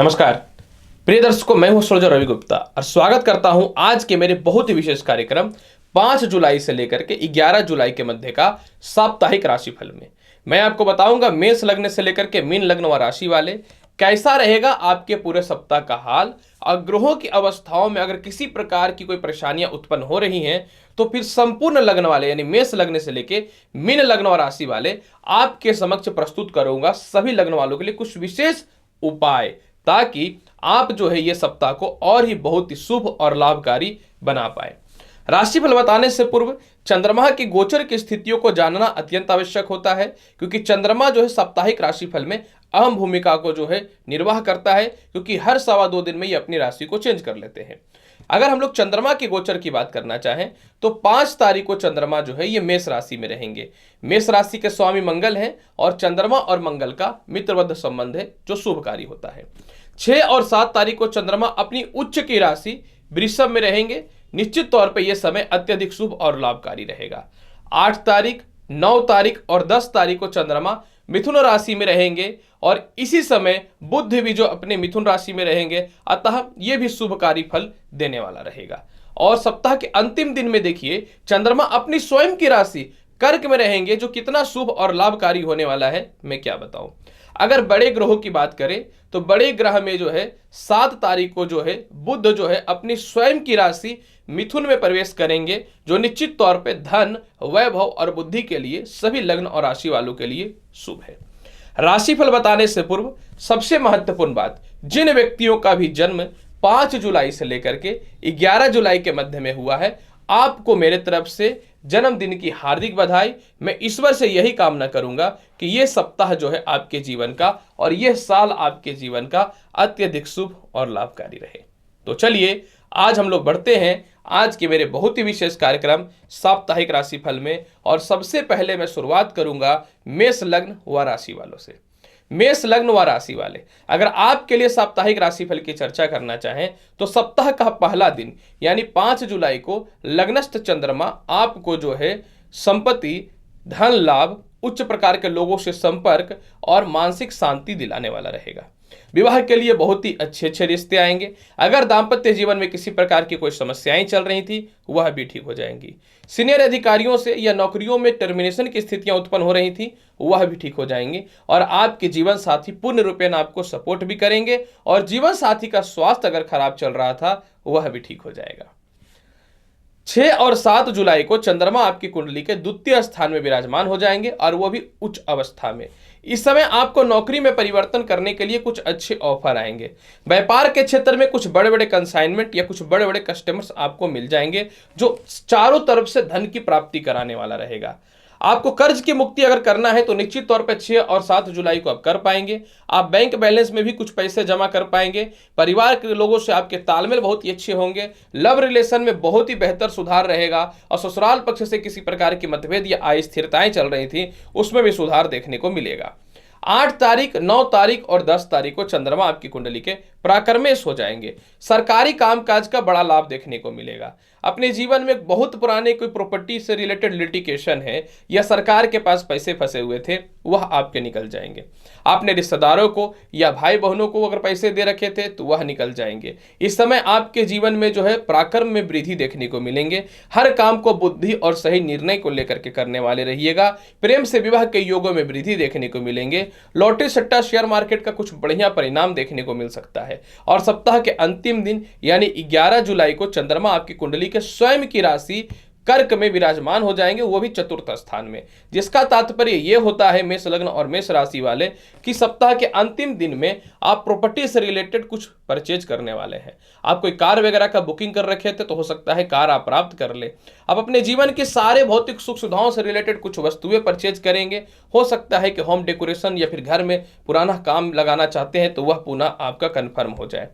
नमस्कार प्रिय दर्शकों, मैं हूं सूरज रवि गुप्ता और स्वागत करता हूं आज के मेरे बहुत ही विशेष कार्यक्रम 5 जुलाई से लेकर के 11 जुलाई के मध्य का साप्ताहिक राशिफल में। मैं आपको बताऊंगा मेष लग्न से लेकर के मीन लग्न व राशि वाले कैसा रहेगा आपके पूरे सप्ताह का हाल, और ग्रहों की अवस्थाओं में अगर किसी प्रकार की कोई परेशानियां उत्पन्न हो रही हैं तो फिर संपूर्ण लग्न वाले यानी मेष लग्न से लेके मीन लग्न और राशि वाले आपके समक्ष प्रस्तुत करूंगा सभी लग्न वालों के लिए कुछ विशेष उपाय, ताकि आप जो है ये सप्ताह को और ही बहुत ही शुभ और लाभकारी बना पाए। राशिफल बताने से पूर्व चंद्रमा की गोचर की स्थितियों को जानना अत्यंत आवश्यक होता है, क्योंकि चंद्रमा जो है साप्ताहिक राशिफल में अहम भूमिका को जो है निर्वाह करता है, क्योंकि हर 2.25 दिन में ये अपनी राशि को चेंज कर लेते हैं। अगर हम लोग चंद्रमा की गोचर की बात करना चाहें तो 5 तारीख को चंद्रमा जो है ये मेष राशि में रहेंगे। मेष राशि के स्वामी मंगल हैं और चंद्रमा और मंगल का मित्रवत संबंध है जो शुभकारी होता है। 6 और 7 तारीख को चंद्रमा अपनी उच्च की राशि वृषभ में रहेंगे। निश्चित तौर पे यह समय अत्यधिक शुभ और लाभकारी रहेगा। 8 तारीख, 9 तारीख और 10 तारीख को चंद्रमा मिथुन राशि में रहेंगे और इसी समय बुध भी जो अपने मिथुन राशि में रहेंगे, अतः यह भी शुभकारी फल देने वाला रहेगा। और सप्ताह के अंतिम दिन में देखिए चंद्रमा अपनी स्वयं की राशि कर्क में रहेंगे, जो कितना शुभ और लाभकारी होने वाला है मैं क्या बताऊं। अगर बड़े ग्रहों की बात करें तो बड़े ग्रह में जो है 7 तारीख को जो है बुध जो है अपनी स्वयं की राशि मिथुन में प्रवेश करेंगे, जो निश्चित तौर पे धन, वैभव और बुद्धि के लिए सभी लग्न और राशि वालों के लिए शुभ है। राशिफल बताने से पूर्व सबसे महत्वपूर्ण बात, जिन व्यक्तियों का भी जन्म 5 जुलाई से लेकर के 11 जुलाई के मध्य में हुआ है, आपको मेरे तरफ से जन्मदिन की हार्दिक बधाई। मैं ईश्वर से यही कामना करूंगा कि यह सप्ताह जो है आपके जीवन का और यह साल आपके जीवन का अत्यधिक शुभ और लाभकारी रहे। तो चलिए आज हम लोग बढ़ते हैं आज के मेरे बहुत ही विशेष कार्यक्रम साप्ताहिक राशिफल में, और सबसे पहले मैं शुरुआत करूंगा मेष लग्न व राशि वालों से। मेष लग्न व राशि वाले, अगर आपके लिए साप्ताहिक राशिफल की चर्चा करना चाहें तो सप्ताह का पहला दिन यानी 5 जुलाई को लग्नस्थ चंद्रमा आपको जो है संपत्ति, धन लाभ, उच्च प्रकार के लोगों से संपर्क और मानसिक शांति दिलाने वाला रहेगा। विवाह के लिए बहुत ही अच्छे अच्छे रिश्ते आएंगे। अगर दांपत्य जीवन में किसी प्रकार की कोई समस्याएं चल रही थी वह भी ठीक हो जाएंगी। सीनियर अधिकारियों से या नौकरियों में टर्मिनेशन की स्थितियां उत्पन्न हो रही थी वह भी ठीक हो जाएंगी, और आपके जीवन साथी पूर्ण रूपेण आपको सपोर्ट भी करेंगे, और जीवन साथी का स्वास्थ्य अगर खराब चल रहा था वह भी ठीक हो जाएगा। 6 और 7 जुलाई को चंद्रमा आपकी कुंडली के द्वितीय स्थान में विराजमान हो जाएंगे, और वो भी उच्च अवस्था में। इस समय आपको नौकरी में परिवर्तन करने के लिए कुछ अच्छे ऑफर आएंगे। व्यापार के क्षेत्र में कुछ बड़े बड़े कंसाइनमेंट या कुछ बड़े बड़े कस्टमर्स आपको मिल जाएंगे, जो चारों तरफ से धन की प्राप्ति कराने वाला रहेगा। आपको कर्ज की मुक्ति अगर करना है तो निश्चित तौर पर 6 और 7 जुलाई को आप कर पाएंगे। आप बैंक बैलेंस में भी कुछ पैसे जमा कर पाएंगे। परिवार के लोगों से आपके तालमेल बहुत ही अच्छे होंगे। लव रिलेशन में बहुत ही बेहतर सुधार रहेगा, और ससुराल पक्ष से किसी प्रकार की मतभेद या अस्थिरताएं चल रही थी उसमें भी सुधार देखने को मिलेगा। 8 तारीख, 9 तारीख और 10 तारीख को चंद्रमा आपकी कुंडली के प्राकर्मेश हो जाएंगे। सरकारी कामकाज का बड़ा लाभ देखने को मिलेगा। अपने जीवन में बहुत पुराने कोई प्रॉपर्टी से रिलेटेड लिटिगेशन है या सरकार के पास पैसे फंसे हुए थे वह आपके निकल जाएंगे। आपने रिश्तेदारों को या भाई बहनों को अगर पैसे दे रखे थे तो वह निकल जाएंगे। इस समय आपके जीवन में जो है पराक्रम में वृद्धि देखने को मिलेंगे। हर काम को बुद्धि और सही निर्णय को लेकर के करने वाले रहिएगा। प्रेम से विवाह के योगों में वृद्धि देखने को मिलेंगे। लॉटरी, सट्टा, शेयर मार्केट का कुछ बढ़िया परिणाम देखने को मिल सकता है। और सप्ताह के अंतिम दिन यानी 11 जुलाई को चंद्रमा आपकी कुंडली के स्वयं की राशि कर्क में विराजमान हो जाएंगे, वो भी चतुर्थ स्थान में, जिसका तात्पर्य यह होता है मेष लग्न और मेष राशि वाले कि सप्ताह के अंतिम दिन में आप प्रॉपर्टी से रिलेटेड कुछ परचेज करने वाले हैं। आप कोई कार वगैरह का बुकिंग कर रखे थे तो हो सकता है कार आप प्राप्त कर ले। आप अपने जीवन के सारे भौतिक सुख सुविधाओं से रिलेटेड कुछ वस्तुएं परचेज करेंगे। हो सकता है कि होम डेकोरेशन या फिर घर में पुराना काम लगाना चाहते हैं तो वह पुनः आपका कन्फर्म हो जाए।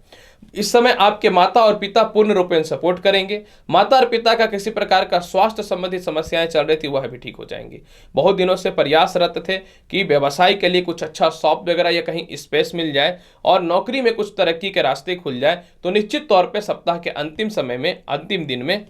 इस समय आपके माता और पिता पूर्ण रूपेण सपोर्ट करेंगे। माता और पिता का किसी प्रकार का स्वास्थ्य संबंधी समस्याएं चल रही थी वह भी ठीक हो जाएंगी। बहुत दिनों से प्रयासरत थे कि व्यवसाय के लिए कुछ अच्छा शॉप वगैरह या कहीं स्पेस मिल जाए और नौकरी में कुछ तरक्की के रास्ते खुल जाए, तो निश्चित तौर पे सप्ताह के अंतिम समय में, अंतिम दिन में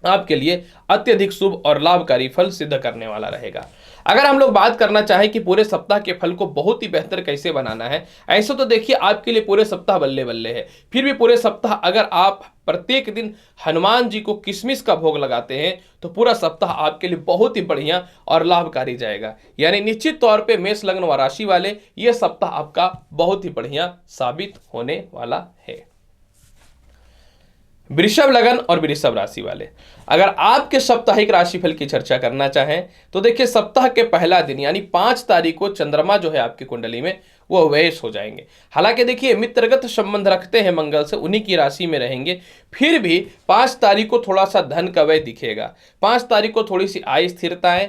आपके लिए अत्यधिक शुभ और लाभकारी फल सिद्ध करने वाला रहेगा। अगर हम लोग बात करना चाहें कि पूरे सप्ताह के फल को बहुत ही बेहतर कैसे बनाना है, ऐसा तो देखिए आपके लिए पूरे सप्ताह बल्ले बल्ले है। फिर भी पूरे सप्ताह अगर आप प्रत्येक दिन हनुमान जी को किशमिश का भोग लगाते हैं तो पूरा सप्ताह आपके लिए बहुत ही बढ़िया और लाभकारी जाएगा। यानी निश्चित तौर पे मेष लग्न व राशि वाले ये सप्ताह आपका बहुत ही बढ़िया साबित होने वाला है। वृषभ लगन और वृषभ राशि वाले, अगर आपके साप्ताहिक राशिफल की चर्चा करना चाहें तो देखिए सप्ताह के पहला दिन यानी 5 तारीख को चंद्रमा जो है आपकी कुंडली में वो व्यय हो जाएंगे। हालांकि देखिए मित्रगत संबंध रखते हैं मंगल से, उन्हीं की राशि में रहेंगे, फिर भी 5 तारीख को थोड़ा सा धन का व्यय दिखेगा। 5 तारीख को थोड़ी सी आय स्थिरताएं,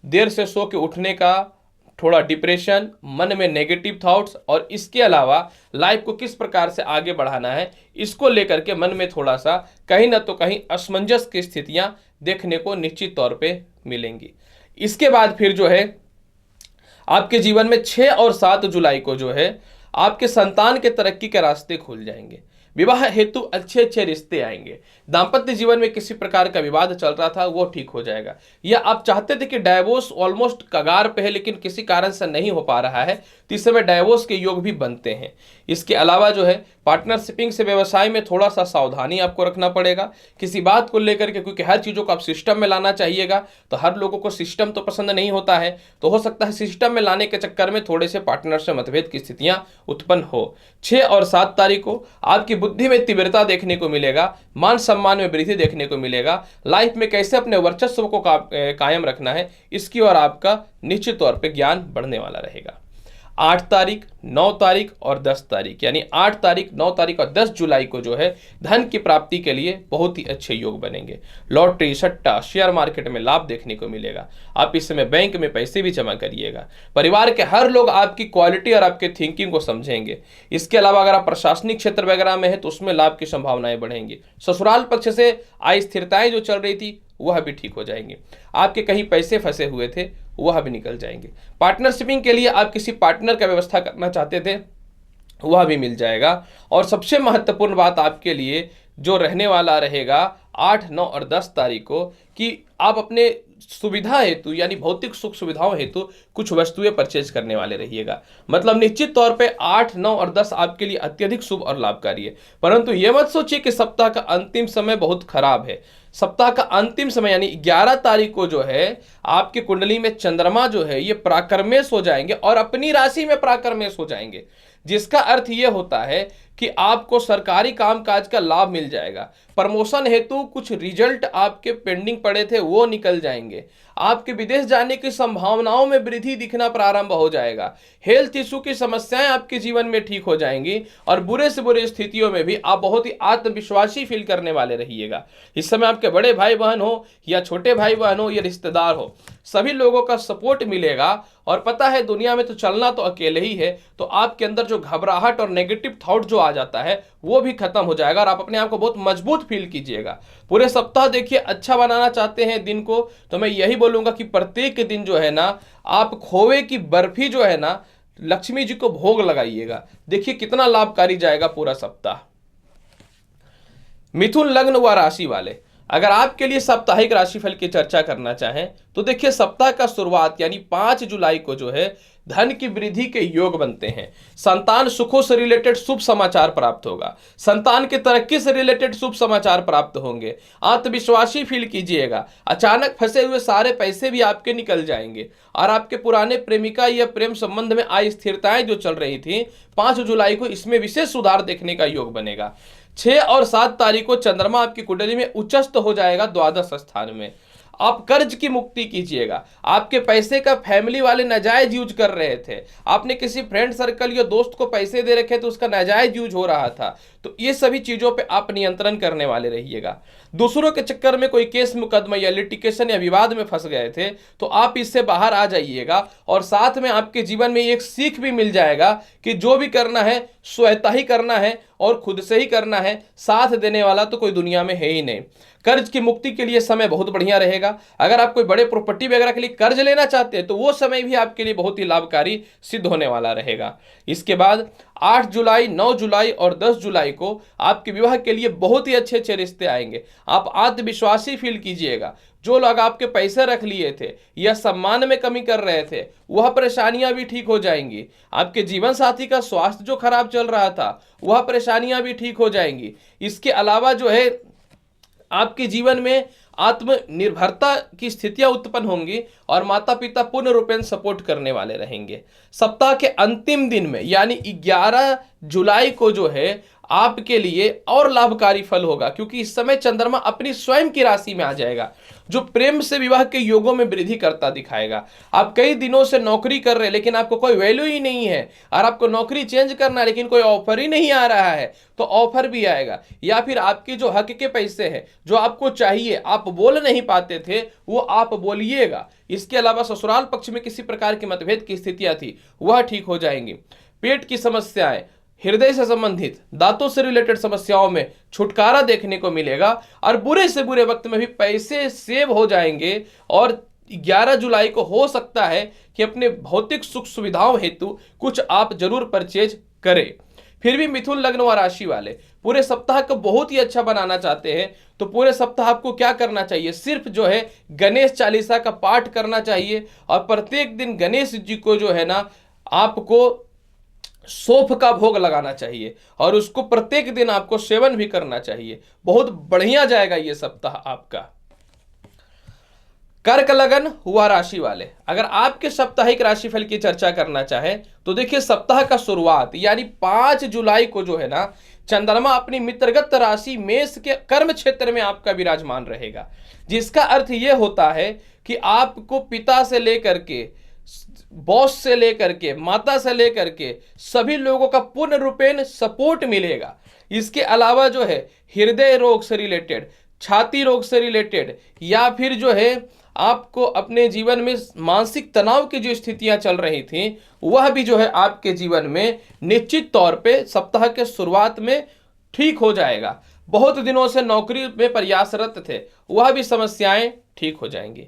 देर से सो के उठने का, थोड़ा डिप्रेशन, मन में नेगेटिव थॉट्स, और इसके अलावा लाइफ को किस प्रकार से आगे बढ़ाना है इसको लेकर के मन में थोड़ा सा कहीं ना तो कहीं असमंजस की स्थितियां देखने को निश्चित तौर पे मिलेंगी। इसके बाद फिर जो है आपके जीवन में 6 और 7 जुलाई को जो है आपके संतान के तरक्की के रास्ते खुल जाएंगे। विवाह हेतु अच्छे अच्छे रिश्ते आएंगे। दांपत्य जीवन में किसी प्रकार का विवाद चल रहा था वो ठीक हो जाएगा, या आप चाहते थे कि डाइवोर्स ऑलमोस्ट कगार पे है लेकिन किसी कारण से नहीं हो पा रहा है तो इस समय डाइवोर्स के योग भी बनते हैं। इसके अलावा जो है पार्टनरशिपिंग से व्यवसाय में थोड़ा सा सावधानी आपको रखना पड़ेगा किसी बात को लेकर के, क्योंकि हर चीज़ों को आप सिस्टम में लाना चाहिएगा। तो हर लोगों को सिस्टम तो पसंद नहीं होता है, तो हो सकता है सिस्टम में लाने के चक्कर में थोड़े से पार्टनर से मतभेद की स्थितियां उत्पन्न हो। 6 और 7 तारीख को आपकी बुद्धि में तीव्रता देखने को मिलेगा, मान सम्मान में वृद्धि देखने को मिलेगा। लाइफ में कैसे अपने वर्चस्व को कायम रखना है इसकी ओर आपका निश्चित तौर पे ज्ञान बढ़ने वाला रहेगा। 8 तारीख, 9 तारीख और 10 तारीख यानी 8 तारीख, 9 तारीख और 10 जुलाई को जो है धन की प्राप्ति के लिए बहुत ही अच्छे योग बनेंगे। लॉटरी, सट्टा, शेयर मार्केट में लाभ देखने को मिलेगा। आप इस समय बैंक में पैसे भी जमा करिएगा। परिवार के हर लोग आपकी क्वालिटी और आपके थिंकिंग को समझेंगे। इसके अलावा अगर आप प्रशासनिक क्षेत्र वगैरह में है तो उसमें लाभ की संभावनाएं बढ़ेंगी। ससुराल पक्ष से अस्थिरताएं जो चल रही थी वह भी ठीक हो जाएंगे। आपके कहीं पैसे फंसे हुए थे वह भी निकल जाएंगे। पार्टनरशिपिंग के लिए आप किसी पार्टनर का व्यवस्था करना चाहते थे वह भी मिल जाएगा। और सबसे महत्वपूर्ण बात आपके लिए जो रहने वाला रहेगा 8, 9 और 10 तारीख को कि आप अपने सुविधा हेतु यानी भौतिक सुख सुविधाओं हेतु कुछ वस्तुएं परचेज करने वाले रहिएगा। मतलब निश्चित तौर पे 8, 9 और 10 आपके लिए अत्यधिक शुभ और लाभकारी है। परंतु यह मत सोचिए कि सप्ताह का अंतिम समय बहुत खराब है। सप्ताह का अंतिम समय यानी 11 तारीख को जो है आपकी कुंडली में चंद्रमा जो है ये प्राकर्मेश हो जाएंगे और अपनी राशि में प्राकर्मेश हो जाएंगे, जिसका अर्थ ये होता है कि आपको सरकारी कामकाज का लाभ मिल जाएगा। प्रमोशन हेतु कुछ रिजल्ट आपके पेंडिंग पड़े थे वो निकल जाएंगे। आपके विदेश जाने की संभावनाओं में वृद्धि दिखना प्रारंभ हो जाएगा। हेल्थ इशू की समस्याएं आपके जीवन में ठीक हो जाएंगी और बुरे से बुरे स्थितियों में भी आप बहुत ही आत्मविश्वासी फील करने वाले रहिएगा। इस समय आपके बड़े भाई बहन हो या छोटे भाई बहन हो या रिश्तेदार हो, सभी लोगों का सपोर्ट मिलेगा। और पता है दुनिया में तो चलना तो अकेले ही है, तो आपके अंदर जो घबराहट और नेगेटिव थॉट जो आ जाता है वो भी खत्म हो जाएगा और आप अपने आप को बहुत मजबूत फील कीजिएगा। पूरे सप्ताह देखिए अच्छा बनाना चाहते हैं दिन को, तो मैं यही बोलूंगा कि प्रत्येक दिन जो है ना आप खोए की बर्फी जो है ना लक्ष्मी जी को भोग लगाइएगा। देखिए कितना लाभकारी जाएगा पूरा सप्ताह। मिथुन लग्न व राशि वाले, अगर आपके लिए साप्ताहिक राशिफल की चर्चा करना चाहें तो देखिए सप्ताह का शुरुआत यानी 5 जुलाई को जो है धन की वृद्धि के योग बनते हैं। संतान सुखों से रिलेटेड शुभ समाचार प्राप्त होगा। संतान की तरक्की से रिलेटेड शुभ समाचार प्राप्त होंगे। आत्मविश्वासी फील कीजिएगा। अचानक फंसे हुए सारे पैसे भी आपके निकल जाएंगे और आपके पुराने प्रेमिका या प्रेम संबंध में अस्थिरताएं जो चल रही थी 5 जुलाई को इसमें विशेष सुधार देखने का योग बनेगा। 6 और 7 तारीख को चंद्रमा आपकी कुंडली में उच्चस्थ हो जाएगा द्वादश स्थान में। आप कर्ज की मुक्ति कीजिएगा। आपके पैसे का फैमिली वाले नाजायज यूज कर रहे थे, आपने किसी फ्रेंड सर्कल या दोस्त को पैसे दे रखे तो उसका नाजायज यूज हो रहा था, तो ये सभी चीजों पे आप नियंत्रण करने वाले रहिएगा। दूसरों के चक्कर में कोई केस मुकदमा या लिटिगेशन या विवाद में फंस गए थे तो आप इससे बाहर आ जाइएगा। और साथ में आपके जीवन में एक सीख भी मिल जाएगा कि जो भी करना है स्वतः ही करना है और खुद से ही करना है, साथ देने वाला तो कोई दुनिया में है ही नहीं। कर्ज की मुक्ति के लिए समय बहुत बढ़िया रहेगा। अगर आप कोई बड़े प्रॉपर्टी वगैरह के लिए कर्ज लेना चाहते हैं तो वो समय भी आपके लिए बहुत ही लाभकारी सिद्ध होने वाला रहेगा। इसके बाद 8 जुलाई, 9 जुलाई और 10 जुलाई को आपके विवाह के लिए बहुत ही अच्छे अच्छे रिश्ते आएंगे। आप आत्मविश्वासी फील कीजिएगा। जो लोग आपके पैसे रख लिए थे या सम्मान में कमी कर रहे थे, वह परेशानियां भी ठीक हो जाएंगी। आपके जीवन साथी का स्वास्थ्य जो खराब चल रहा था, वह परेशानियां भी ठीक हो जाएंगी। इसके अलावा जो है आपके जीवन में आत्मनिर्भरता की स्थितियां उत्पन्न होंगी और माता पिता पूर्ण रूपेण सपोर्ट करने वाले रहेंगे। सप्ताह के अंतिम दिन में यानी 11 जुलाई को जो है आपके लिए और लाभकारी फल होगा, क्योंकि इस समय चंद्रमा अपनी स्वयं की राशि में आ जाएगा, जो प्रेम से विवाह के योगों में वृद्धि करता दिखाएगा। आप कई दिनों से नौकरी कर रहे हैं लेकिन आपको कोई वैल्यू ही नहीं है, और आपको नौकरी चेंज करना है लेकिन कोई ऑफर ही नहीं आ रहा है, तो ऑफर भी आएगा। या फिर आपके जो हक के पैसे हैं जो आपको चाहिए, आप बोल नहीं पाते थे, वो आप बोलिएगा। इसके अलावा ससुराल पक्ष में किसी प्रकार के मतभेद की स्थितियां थी, वह ठीक हो जाएंगी। पेट की समस्याएं, हृदय से संबंधित, दांतों से रिलेटेड समस्याओं में छुटकारा देखने को मिलेगा, और बुरे से बुरे वक्त में भी पैसे सेव हो जाएंगे। और 11 जुलाई को हो सकता है कि अपने भौतिक सुख सुविधाओं हेतु कुछ आप जरूर परचेज करें। फिर भी मिथुन लग्न व राशि वाले पूरे सप्ताह को बहुत ही अच्छा बनाना चाहते हैं, तो पूरे सप्ताह आपको क्या करना चाहिए? सिर्फ जो है गणेश चालीसा का पाठ करना चाहिए, और प्रत्येक दिन गणेश जी को जो है ना आपको सौंफ का भोग लगाना चाहिए, और उसको प्रत्येक दिन आपको सेवन भी करना चाहिए। बहुत बढ़िया जाएगा ये सप्ताह आपका। कर्क लगन हुआ राशि वाले, अगर आपके साप्ताहिक राशिफल की चर्चा करना चाहे तो देखिए, सप्ताह का शुरुआत यानी 5 जुलाई को जो है ना चंद्रमा अपनी मित्रगत राशि मेष के कर्म क्षेत्र में आपका विराजमान रहेगा, जिसका अर्थ यह होता है कि आपको पिता से लेकर के, बॉस से लेकर के, माता से लेकर के सभी लोगों का पूर्ण रूपेण सपोर्ट मिलेगा। इसके अलावा जो है हृदय रोग से रिलेटेड, छाती रोग से रिलेटेड, या फिर जो है आपको अपने जीवन में मानसिक तनाव की जो स्थितियां चल रही थी, वह भी जो है आपके जीवन में निश्चित तौर पे सप्ताह के शुरुआत में ठीक हो जाएगा। बहुत दिनों से नौकरी में प्रयासरत थे, वह भी समस्याएं ठीक हो जाएंगी।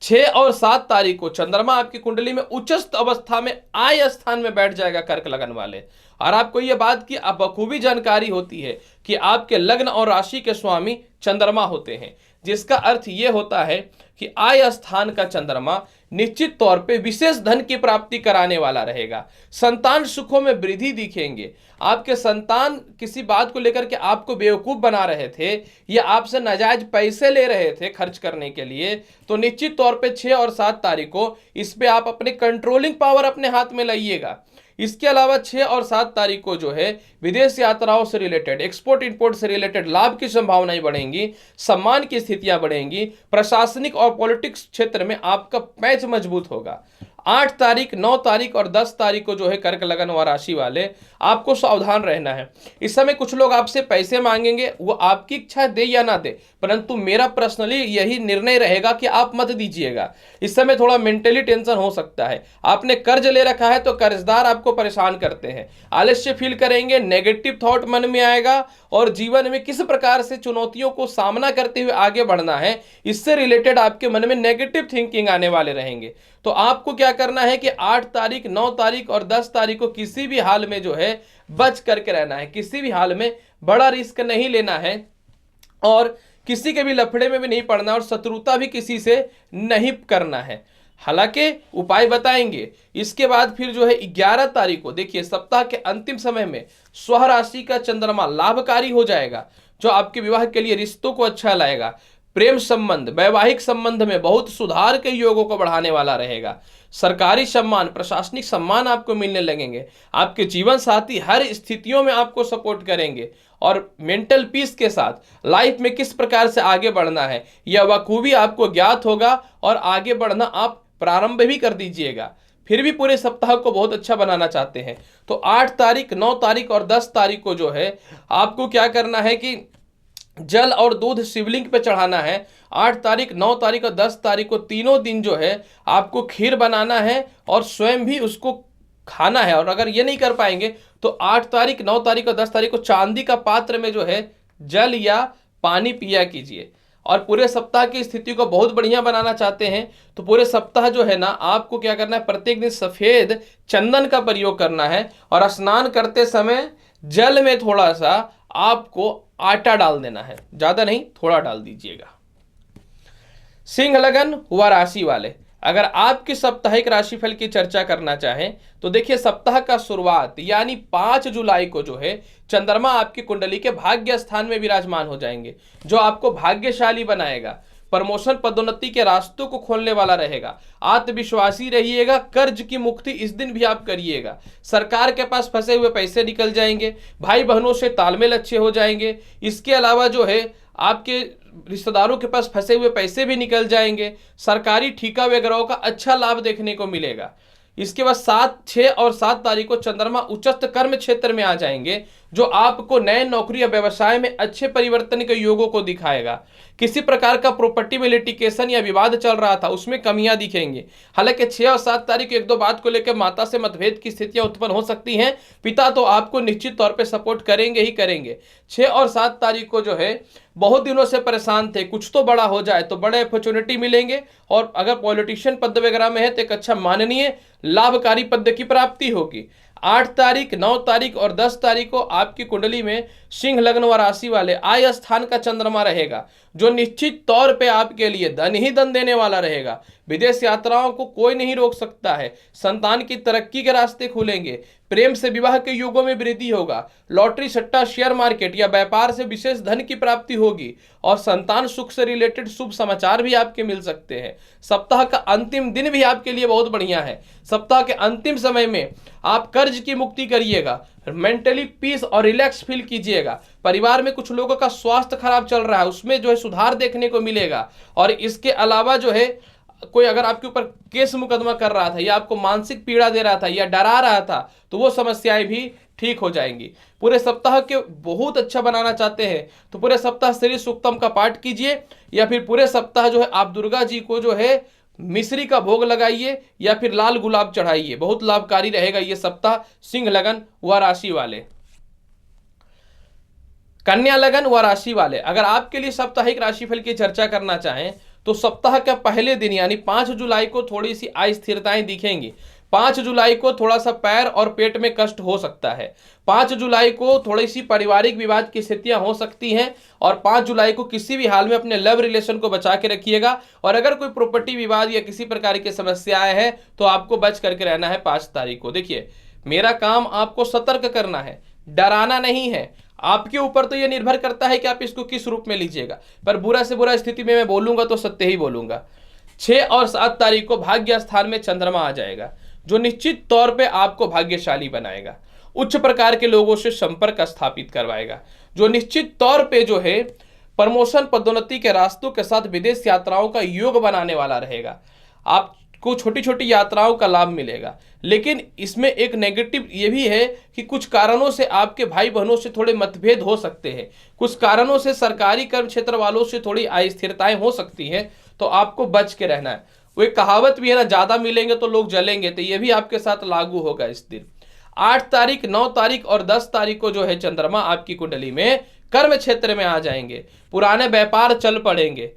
6 और 7 तारीख को चंद्रमा आपकी कुंडली में उच्चस्थ अवस्था में आय स्थान में बैठ जाएगा कर्क लगन वाले, और आपको यह बात की बखूबी जानकारी होती है कि आपके लग्न और राशि के स्वामी चंद्रमा होते हैं, जिसका अर्थ यह होता है कि आय स्थान का चंद्रमा निश्चित तौर पे विशेष धन की प्राप्ति कराने वाला रहेगा। संतान सुखों में वृद्धि दिखेंगे। आपके संतान किसी बात को लेकर के आपको बेवकूफ बना रहे थे या आपसे नाजायज पैसे ले रहे थे खर्च करने के लिए, तो निश्चित तौर पे 6 और 7 तारीख को इस पे आप अपने कंट्रोलिंग पावर अपने हाथ में लाइएगा। इसके अलावा 6 और 7 तारीख को जो है विदेश यात्राओं से रिलेटेड, एक्सपोर्ट इंपोर्ट से रिलेटेड लाभ की संभावनाएं बढ़ेंगी, सम्मान की स्थितियां बढ़ेंगी, प्रशासनिक और पॉलिटिक्स क्षेत्र में आपका पैच मजबूत होगा। 8 तारीख, 9 तारीख और 10 तारीख को जो है कर्क लगन व राशि वाले आपको सावधान रहना है। इस समय कुछ लोग आपसे पैसे मांगेंगे, वो आपकी इच्छा दे या ना दे, परंतु मेरा पर्सनली यही निर्णय रहेगा कि आप मत दीजिएगा। इस समय थोड़ा मेंटली टेंशन हो सकता है। आपने कर्ज ले रखा है तो कर्जदार आपको परेशान करते हैं, आलस्य फील करेंगे, नेगेटिव थॉट मन में आएगा, और जीवन में किस प्रकार से चुनौतियों को सामना करते हुए आगे बढ़ना है, इससे रिलेटेड आपके मन में नेगेटिव थिंकिंग आने वाले रहेंगे। तो आपको क्या करना है कि 8 तारीख, 9 तारीख और 10 तारीख को किसी भी हाल में जो है बच करके रहना है, किसी भी हाल में बड़ा रिस्क नहीं लेना है, और किसी के भी लफड़े में भी नहीं पड़ना, और शत्रुता भी किसी से नहीं करना है। हालांकि उपाय बताएंगे। इसके बाद फिर जो है 11 तारीख को देखिए, सप्ताह के अंतिम समय में स्वराशि का चंद्रमा लाभकारी हो जाएगा, जो आपके विवाह के लिए रिश्तों को अच्छा लाएगा। प्रेम संबंध, वैवाहिक संबंध में बहुत सुधार के योगों को बढ़ाने वाला रहेगा। सरकारी सम्मान, प्रशासनिक सम्मान आपको मिलने लगेंगे। आपके जीवन साथी हर स्थितियों में आपको सपोर्ट करेंगे, और मेंटल पीस के साथ लाइफ में किस प्रकार से आगे बढ़ना है यह बखूबी आपको ज्ञात होगा, और आगे बढ़ना आप प्रारंभ भी कर दीजिएगा। फिर भी पूरे सप्ताह को बहुत अच्छा बनाना चाहते हैं तो 8 तारीख, 9 तारीख और 10 तारीख को जो है आपको क्या करना है कि जल और दूध शिवलिंग पे चढ़ाना है। 8 तारीख, 9 तारीख और 10 तारीख को तीनों दिन जो है आपको खीर बनाना है और स्वयं भी उसको खाना है। और अगर ये नहीं कर पाएंगे तो 8 तारीख, 9 तारीख और 10 तारीख को चांदी का पात्र में जो है जल या पानी पिया कीजिए। और पूरे सप्ताह की स्थिति को बहुत बढ़िया बनाना चाहते हैं तो पूरे सप्ताह जो है ना आपको क्या करना है, प्रत्येक दिन सफेद चंदन का प्रयोग करना है, और स्नान करते समय जल में थोड़ा सा आपको आटा डाल देना है, ज्यादा नहीं, थोड़ा डाल दीजिएगा। सिंह लगन व राशि वाले, अगर आपकी साप्ताहिक राशिफल की चर्चा करना चाहें तो देखिए सप्ताह का शुरुआत यानी 5 जुलाई को जो है चंद्रमा आपकी कुंडली के भाग्य स्थान में विराजमान हो जाएंगे, जो आपको भाग्यशाली बनाएगा, प्रमोशन पदोन्नति के रास्तों को खोलने वाला रहेगा, आत्मविश्वासी रहिएगा, कर्ज की मुक्ति इस दिन भी आप करिएगा, सरकार के पास फंसे हुए पैसे निकल जाएंगे, भाई बहनों से तालमेल अच्छे हो जाएंगे। इसके अलावा जो है आपके रिश्तेदारों के पास फंसे हुए पैसे भी निकल जाएंगे, सरकारी ठेका वगैरह का अच्छा लाभ देखने को मिलेगा। इसके बाद 7, 6 और 7 तारीख को चंद्रमा उच्चस्थ कर्म क्षेत्र में आ जाएंगे, जो आपको नए नौकरी या व्यवसाय में अच्छे परिवर्तन के योगों को दिखाएगा। किसी प्रकार का प्रॉपर्टी में लिटिगेशन या विवाद चल रहा था उसमें कमियां दिखेंगी। हालांकि 6 और 7 तारीख को एक दो बात को लेकर माता से मतभेद की स्थितियां उत्पन्न हो सकती हैं, पिता तो आपको निश्चित तौर पर सपोर्ट करेंगे ही करेंगे। 6 और 7 तारीख को जो है बहुत दिनों से परेशान थे, कुछ तो बड़ा हो जाए तो बड़े अपॉर्चुनिटी मिलेंगे, और अगर पॉलिटिशियन पद वगैरह में है तो एक अच्छा माननीय लाभकारी पद की प्राप्ति होगी। 8 तारीख, 9 तारीख और 10 तारीख को आपकी कुंडली में सिंह लग्न व राशि वाले आय स्थान का चंद्रमा रहेगा, जो निश्चित तौर पे आपके लिए धन ही धन देने वाला रहेगा। विदेश यात्राओं को कोई नहीं रोक सकता है, संतान की तरक्की के रास्ते खुलेंगे, प्रेम से विवाह के युगों में वृद्धि होगा, लॉटरी सट्टा शेयर मार्केट या व्यापार से विशेष धन की प्राप्ति होगी, और संतान सुख से रिलेटेड शुभ समाचार भी आपके मिल सकते हैं। सप्ताह का अंतिम दिन भी आपके लिए बहुत बढ़िया है। सप्ताह के अंतिम समय में आप कर्ज की मुक्ति करिएगा, मेंटली पीस और रिलैक्स फील कीजिएगा। परिवार में कुछ लोगों का स्वास्थ्य खराब चल रहा है, उसमें जो है सुधार देखने को मिलेगा। और इसके अलावा जो है कोई अगर आपके ऊपर केस मुकदमा कर रहा था या आपको मानसिक पीड़ा दे रहा था या डरा रहा था तो वो समस्याएं भी ठीक हो जाएंगी। पूरे सप्ताह के बहुत अच्छा बनाना चाहते हैं तो पूरे सप्ताह श्री सूक्तम का पाठ कीजिए, या फिर पूरे सप्ताह जो है आप दुर्गा जी को जो है मिश्री का भोग लगाइए या फिर लाल गुलाब चढ़ाइए, बहुत लाभकारी रहेगा ये सप्ताह सिंह लगन व राशि वाले। कन्या लगन व राशि वाले, अगर आपके लिए साप्ताहिक राशिफल की चर्चा करना चाहें तो सप्ताह के पहले दिन यानी 5 जुलाई को थोड़ी सी अस्थिरताएं दिखेंगी। 5 जुलाई को थोड़ा सा पैर और पेट में कष्ट हो सकता है। 5 जुलाई को थोड़ी सी पारिवारिक विवाद की स्थितियां हो सकती हैं, और 5 जुलाई को किसी भी हाल में अपने लव रिलेशन को बचा के रखिएगा। और अगर कोई प्रॉपर्टी विवाद या किसी प्रकार की समस्याएं हैं तो आपको बच करके रहना है 5 तारीख को। देखिए मेरा काम आपको सतर्क करना है, डराना नहीं है। आपके ऊपर तो यह निर्भर करता है कि आप इसको किस रूप में लीजिएगा, पर बुरा से बुरा स्थिति में मैं बोलूंगा तो सत्य ही बोलूंगा। 6 और 7 तारीख को भाग्य स्थान में चंद्रमा आ जाएगा, जो निश्चित तौर पे आपको भाग्यशाली बनाएगा, उच्च प्रकार के लोगों से संपर्क स्थापित करवाएगा, जो निश्चित तौर पे जो है प्रमोशन पदोन्नति के रास्तों के साथ विदेश यात्राओं का योग बनाने वाला रहेगा। आपको छोटी छोटी यात्राओं का लाभ मिलेगा, लेकिन इसमें एक नेगेटिव ये भी है कि कुछ कारणों से आपके भाई बहनों से थोड़े मतभेद हो सकते हैं, कुछ कारणों से सरकारी कर्म क्षेत्र वालों से थोड़ी अस्थिरताएं हो सकती हैं, तो आपको बच के रहना है। वो एक कहावत भी है ना, ज्यादा मिलेंगे तो लोग जलेंगे, तो ये भी आपके साथ लागू होगा इस दिन। 8 तारीख, 9 तारीख और 10 तारीख को जो है चंद्रमा आपकी कुंडली में कर्म क्षेत्र में आ जाएंगे, पुराने व्यापार चल पड़ेंगे,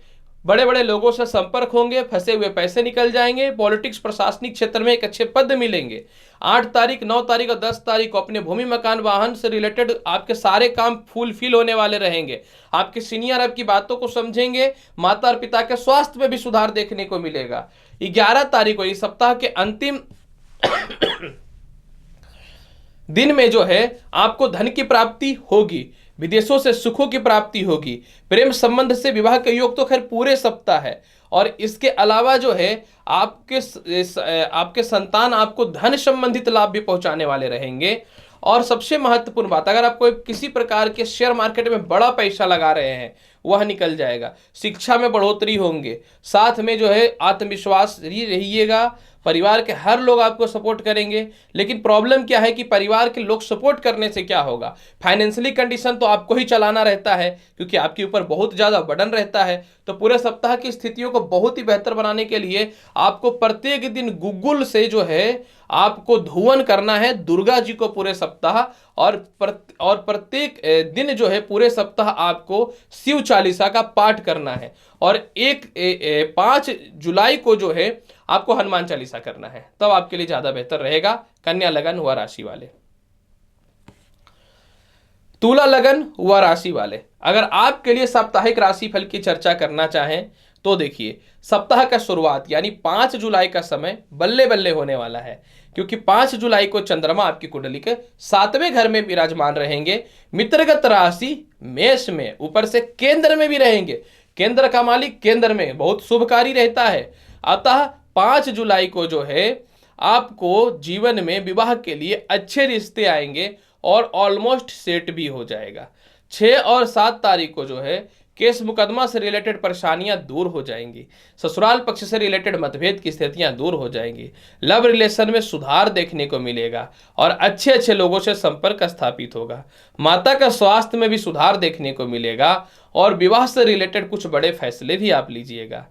बड़े बड़े लोगों से संपर्क होंगे, फंसे हुए पैसे निकल जाएंगे, पॉलिटिक्स प्रशासनिक क्षेत्र में एक अच्छे पद मिलेंगे। 8 तारीख, 9 तारीख और 10 तारीख को अपने भूमि मकान वाहन से रिलेटेड आपके सारे काम फुलफिल होने वाले रहेंगे। आपके सीनियर आपकी बातों को समझेंगे, माता और पिता के स्वास्थ्य में भी सुधार देखने को मिलेगा। 11 तारीख को इस सप्ताह के अंतिम दिन में जो है आपको धन की प्राप्ति होगी, विदेशों से सुखों की प्राप्ति होगी, प्रेम संबंध से विवाह के योग तो खैर पूरे सप्ताह है। और इसके अलावा जो है आपके संतान आपको धन संबंधित लाभ भी पहुंचाने वाले रहेंगे। और सबसे महत्वपूर्ण बात, अगर आप कोई किसी प्रकार के शेयर मार्केट में बड़ा पैसा लगा रहे हैं वह निकल जाएगा, शिक्षा में बढ़ोतरी होंगे, साथ में जो है आत्मविश्वास रहिएगा, परिवार के हर लोग आपको सपोर्ट करेंगे। लेकिन प्रॉब्लम क्या है कि परिवार के लोग सपोर्ट करने से क्या होगा, फाइनेंशियली कंडीशन तो आपको ही चलाना रहता है, क्योंकि आपके ऊपर बहुत ज़्यादा बर्डन रहता है। तो पूरे सप्ताह की स्थितियों को बहुत ही बेहतर बनाने के लिए आपको प्रत्येक दिन गूगल से जो है आपको धुवन करना है दुर्गा जी को पूरे सप्ताह, और प्रत्येक दिन जो है पूरे सप्ताह आपको शिव चालीसा का पाठ करना है। और 5 जुलाई को जो है आपको हनुमान चालीसा करना है, तब आपके लिए ज्यादा बेहतर रहेगा। कन्या लगन व राशि वाले। तुला लगन व राशि वाले, अगर आपके लिए साप्ताहिक राशिफल की चर्चा करना चाहें तो देखिए सप्ताह का शुरुआत यानी 5 जुलाई का समय बल्ले बल्ले होने वाला है, क्योंकि 5 जुलाई को चंद्रमा आपकी कुंडली के 7वें घर में विराजमान रहेंगे। मित्रगत राशि मेष में, ऊपर से केंद्र में भी रहेंगे। केंद्र का मालिक केंद्र में बहुत शुभकारी रहता है। अतः 5 जुलाई को जो है आपको जीवन में विवाह के लिए अच्छे रिश्ते आएंगे और ऑलमोस्ट सेट भी हो जाएगा। 6 और 7 तारीख को जो है केस मुकदमा से रिलेटेड परेशानियां दूर हो जाएंगी। ससुराल पक्ष से रिलेटेड मतभेद की स्थितियां दूर हो जाएंगी। लव रिलेशन में सुधार देखने को मिलेगा और अच्छे अच्छे लोगों से संपर्क स्थापित होगा। माता का स्वास्थ्य में भी सुधार देखने को मिलेगा और विवाह से रिलेटेड कुछ बड़े फैसले भी आप लीजिएगा।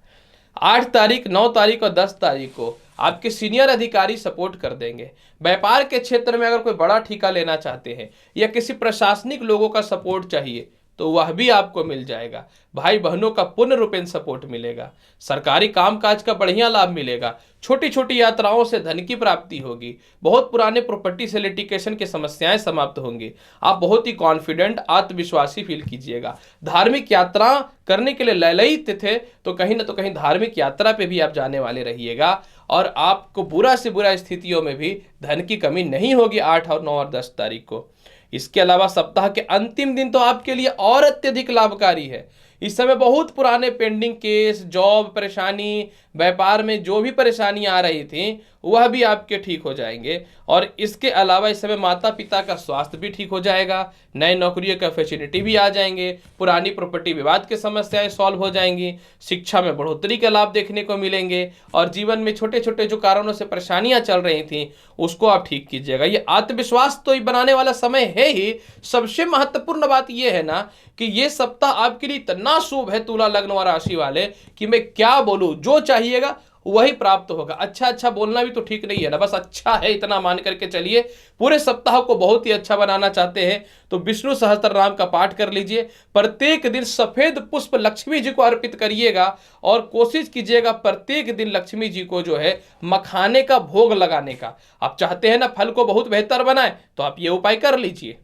8 तारीख, 9 तारीख और 10 तारीख को आपके सीनियर अधिकारी सपोर्ट कर देंगे। व्यापार के क्षेत्र में अगर कोई बड़ा ठेका लेना चाहते हैं या किसी प्रशासनिक लोगों का सपोर्ट चाहिए तो वह भी आपको मिल जाएगा। भाई बहनों का पूर्ण रूपेण सपोर्ट मिलेगा। सरकारी कामकाज का बढ़िया लाभ मिलेगा। छोटी छोटी यात्राओं से धन की प्राप्ति होगी। बहुत पुराने प्रॉपर्टी से लिटिगेशन की समस्याएं समाप्त होंगी। आप बहुत ही कॉन्फिडेंट, आत्मविश्वासी फील कीजिएगा। धार्मिक यात्रा करने के लिए ललयित थे तो कहीं ना तो कहीं धार्मिक यात्रा पे भी आप जाने वाले रहिएगा और आपको बुरा से बुरा स्थितियों में भी धन की कमी नहीं होगी 8 और 9 और 10 तारीख को। इसके अलावा सप्ताह के अंतिम दिन तो आपके लिए और अत्यधिक लाभकारी है। इस समय बहुत पुराने पेंडिंग केस, जॉब परेशानी, व्यापार में जो भी परेशानियां आ रही थी वह भी आपके ठीक हो जाएंगे। और इसके अलावा इस समय माता पिता का स्वास्थ्य भी ठीक हो जाएगा। नए नौकरियों का फैसिलिटी भी आ जाएंगे। पुरानी प्रॉपर्टी विवाद की समस्याएं सॉल्व हो जाएंगी। शिक्षा में बढ़ोतरी के लाभ देखने को मिलेंगे और जीवन में छोटे छोटे जो कारणों से परेशानियां चल रही थी उसको आप ठीक कीजिएगा। ये आत्मविश्वास तो बनाने वाला समय है ही। सबसे महत्वपूर्ण बात यह है ना कि ये सप्ताह आपके लिए इतना शुभ है तुला लग्न और राशि वाले कि मैं क्या बोलूं, जो चाहिएगा वही प्राप्त होगा। अच्छा अच्छा बोलना भी तो ठीक नहीं है ना, बस अच्छा है इतना मान करके चलिए। पूरे सप्ताह को बहुत ही अच्छा बनाना चाहते हैं तो विष्णु सहस्त्रनाम का पाठ कर लीजिए। प्रत्येक दिन सफेद पुष्प लक्ष्मी जी को अर्पित करिएगा और कोशिश कीजिएगा प्रत्येक दिन लक्ष्मी जी को जो है मखाने का भोग लगाने का। आप चाहते हैं ना फल को बहुत बेहतर बनाए तो आप ये उपाय कर लीजिए।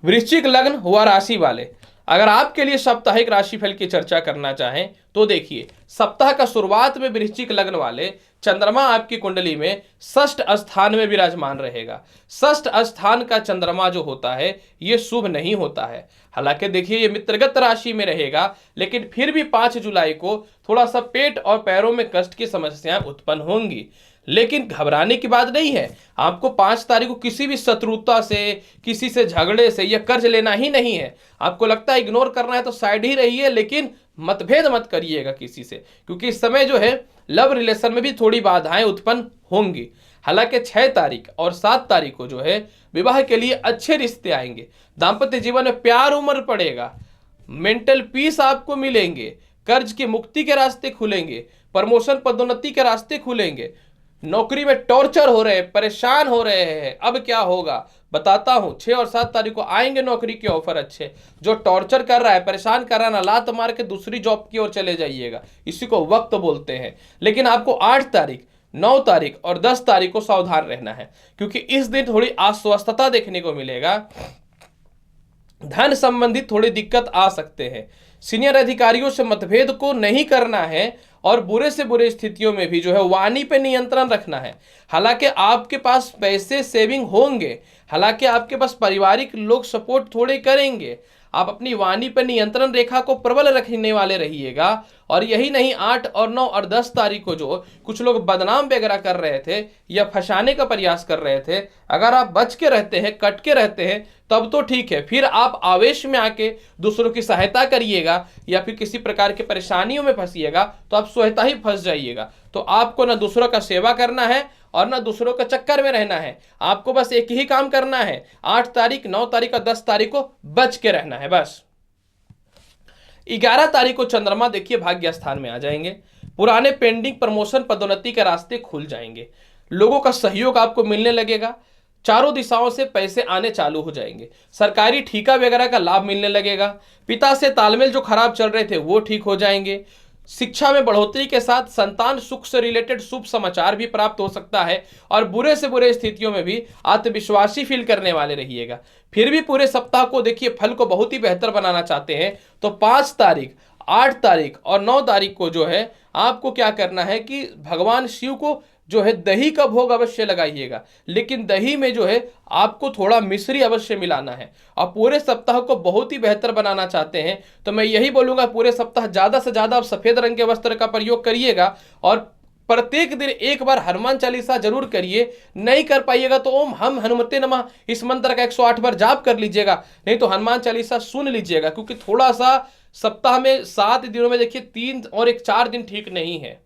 वृश्चिक लग्न व राशि वाले, अगर आपके लिए साप्ताहिक राशिफल की चर्चा करना चाहें तो देखिए सप्ताह का शुरुआत में वृश्चिक लग्न वाले चंद्रमा आपकी कुंडली में षष्ठ स्थान में विराजमान रहेगा। षष्ठ स्थान का चंद्रमा जो होता है ये शुभ नहीं होता है। हालांकि देखिए ये मित्रगत राशि में रहेगा लेकिन फिर भी 5 जुलाई को थोड़ा सा पेट और पैरों में कष्ट की समस्याएं उत्पन्न होंगी। लेकिन घबराने की बात नहीं है। आपको 5 तारीख को किसी भी शत्रुता से, किसी से झगड़े से या कर्ज लेना ही नहीं है। आपको लगता है इग्नोर करना है तो साइड ही रहिए, लेकिन मतभेद मत करिएगा किसी से, क्योंकि इस समय जो है लव रिलेशन में भी थोड़ी बाधाएं उत्पन्न होंगी। हालांकि 6 तारीख और 7 तारीख को जो है विवाह के लिए अच्छे रिश्ते आएंगे। दाम्पत्य जीवन में प्यार उमड़ पड़ेगा। मेंटल पीस आपको मिलेंगे। कर्ज की मुक्ति के रास्ते खुलेंगे। प्रमोशन पदोन्नति के रास्ते खुलेंगे। नौकरी में टॉर्चर हो रहे हैं, परेशान हो रहे हैं, अब क्या होगा बताता हूं। 6 और 7 तारीख को आएंगे नौकरी के ऑफर अच्छे। जो टॉर्चर कर रहा है, परेशान कर रहा है ना, लात मार के दूसरी जॉब की ओर चले जाइएगा। इसी को वक्त बोलते हैं। लेकिन आपको 8 तारीख, 9 तारीख और 10 तारीख को सावधान रहना है, क्योंकि इस दिन थोड़ी अस्वस्थता देखने को मिलेगा। धन संबंधित थोड़ी दिक्कत आ सकते हैं। सीनियर अधिकारियों से मतभेद को नहीं करना है और बुरे से बुरे स्थितियों में भी जो है वाणी पे नियंत्रण रखना है। हालांकि आपके पास पैसे सेविंग होंगे, हालांकि आपके पास पारिवारिक लोग सपोर्ट थोड़े करेंगे। आप अपनी वाणी पर नियंत्रण रेखा को प्रबल रखने वाले रहिएगा। और यही नहीं, 8 और 9 और 10 तारीख को जो कुछ लोग बदनाम वगैरह कर रहे थे या फंसाने का प्रयास कर रहे थे, अगर आप बच के रहते हैं, कट के रहते हैं तब तो ठीक है। फिर आप आवेश में आके दूसरों की सहायता करिएगा या फिर किसी प्रकार की परेशानियों में फंसिएगा तो आप स्वतः ही फंस जाइएगा। तो आपको ना दूसरों का सेवा करना है और ना दूसरों के चक्कर में रहना है। आपको बस एक ही काम करना है, 8 तारीख, 9 तारीख और 10 तारीख को बच के रहना है बस। 11 तारीख को चंद्रमा देखिए भाग्य स्थान में आ जाएंगे। पुराने पेंडिंग प्रमोशन पदोन्नति के रास्ते खुल जाएंगे। लोगों का सहयोग आपको मिलने लगेगा। चारों दिशाओं से पैसे आने चालू हो जाएंगे। सरकारी ठेका वगैरह का लाभ मिलने लगेगा। पिता से तालमेल जो खराब चल रहे थे वो ठीक हो जाएंगे। शिक्षा में बढ़ोतरी के साथ संतान सुख से रिलेटेड शुभ समाचार भी प्राप्त हो सकता है और बुरे से बुरे स्थितियों में भी आत्मविश्वासी फील करने वाले रहिएगा। फिर भी पूरे सप्ताह को देखिए, फल को बहुत ही बेहतर बनाना चाहते हैं तो 5 तारीख, 8 तारीख और 9 तारीख को जो है आपको क्या करना है कि भगवान शिव को जो है दही का भोग अवश्य लगाइएगा, लेकिन दही में जो है आपको थोड़ा मिश्री अवश्य मिलाना है। और पूरे सप्ताह को बहुत ही बेहतर बनाना चाहते हैं तो मैं यही बोलूंगा, पूरे सप्ताह ज्यादा से ज्यादा आप सफेद रंग के वस्त्र का प्रयोग करिएगा और प्रत्येक दिन एक बार हनुमान चालीसा जरूर करिए। नहीं कर पाइएगा तो ओम हम हनुमते नमः इस मंत्र का 108 बार जाप कर लीजिएगा, नहीं तो हनुमान चालीसा सुन लीजिएगा, क्योंकि थोड़ा सा सप्ताह में 7 दिनों में देखिए 3 और 1 4 दिन ठीक नहीं है।